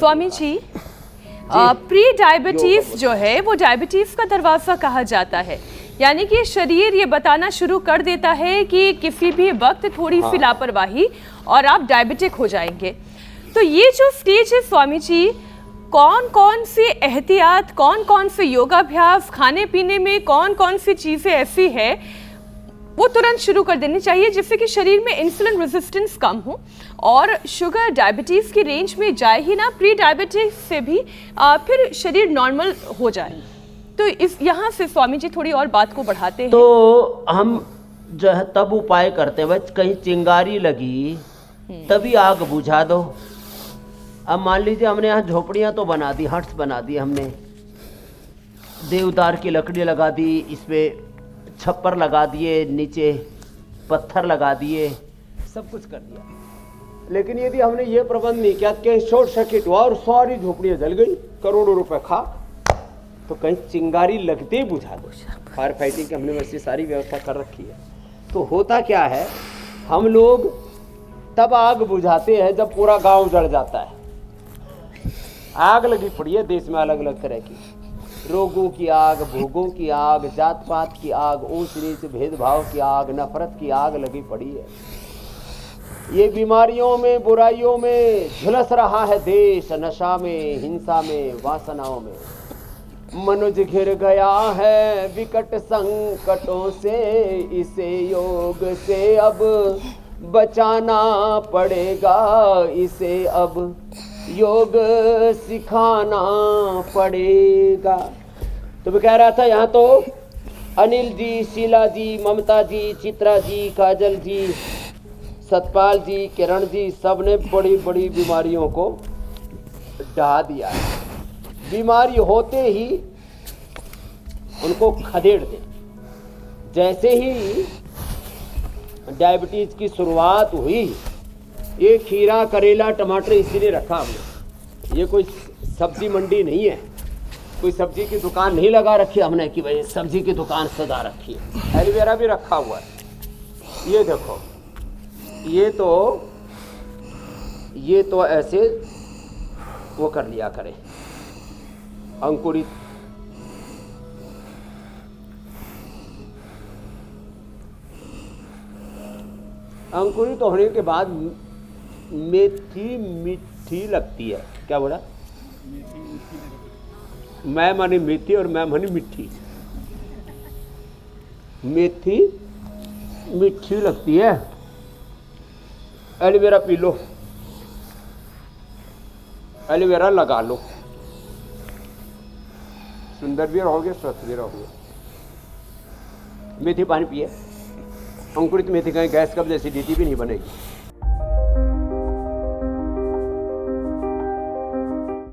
Swami ji, pre diabetes जो है वो डायबिटीज का दरवाजा कहा जाता है, यानी कि शरीर ये बताना शुरू कर देता है कि किसी भी वक्त थोड़ी सी लापरवाही और आप डायबिटिक हो जाएंगे। तो ये जो स्टेज है स्वामी जी, कौन कौन सी एहतियात, कौन कौन से योगाभ्यास, खाने पीने में कौन कौन सी चीज़ें ऐसी है वो तुरंत शुरू कर देनी चाहिए जिससे कि शरीर में इंसुलिन रेजिस्टेंस कम हो और शुगर डायबिटीज़ की रेंज में जाए ही ना, प्री डायबिटीज से भी फिर शरीर नॉर्मल हो जाए। तो इस यहाँ से स्वामी जी थोड़ी और बात को बढ़ाते हैं। तो हम जो है तब उपाय करते हैं, बस कहीं चिंगारी लगी तभी आग बुझा दो। अब मान लीजिए हमने यहाँ झोपड़ियाँ तो बना दी, हट्स बना दी, हमने देवदार की लकड़ी लगा दी, इस पर छप्पर लगा दिए, नीचे पत्थर लगा दिए, सब कुछ कर दिया, लेकिन यदि हमने ये प्रबंध नहीं किया कि शॉर्ट सर्किट हुआ और सारी झोपड़ियाँ जल गई, करोड़ों रुपए खा, तो कहीं चिंगारी लगते ही बुझा दो। फायर फाइटिंग की हमने वैसी सारी व्यवस्था कर रखी है। तो होता क्या है, हम लोग तब आग बुझाते हैं जब पूरा गांव जल जाता है। आग लगी पड़ी है देश में अलग अलग तरह की, रोगों की आग, भोगों की आग, जात पात की आग, ऊंच नीच भेदभाव की आग, नफरत की आग लगी पड़ी है। ये बीमारियों में, बुराइयों में झुलस रहा है देश, नशा में, हिंसा में, वासनाओं में। मनुष्य घिर गया है विकट संकटों से, इसे योग से अब बचाना पड़ेगा, इसे अब योग सिखाना पड़ेगा। तो मैं कह रहा था यहाँ तो अनिल जी, शीला जी, ममता जी, चित्रा जी, काजल जी, सतपाल जी, किरण जी, सब ने बड़ी बड़ी बीमारियों को ढहा दिया है। बीमारी होते ही उनको खदेड़ दे। जैसे ही डायबिटीज की शुरुआत हुई, ये खीरा, करेला, टमाटर इसीलिए रखा हमने। ये कोई सब्जी मंडी नहीं है, कोई सब्जी की दुकान नहीं लगा रखी हमने कि भाई सब्जी की दुकान सजा रखी है। एलोवेरा भी रखा हुआ है। ये देखो, ये तो ऐसे वो कर लिया करें, अंकुरित। अंकुरित होने के बाद मेथी मीठी लगती है। क्या बोला? मैं मानी मीठी और मैं मानी मिठी। मेथी मीठी लगती है। एलोवेरा पी लो, एलोवेरा लगा लो, सुंदर भी रहोगे, स्वस्थ भी रहोगे। मेथी पानी पिए। अंकुरित मेथी का गैस कब्ज, एसिडिटी भी नहीं बनेगी।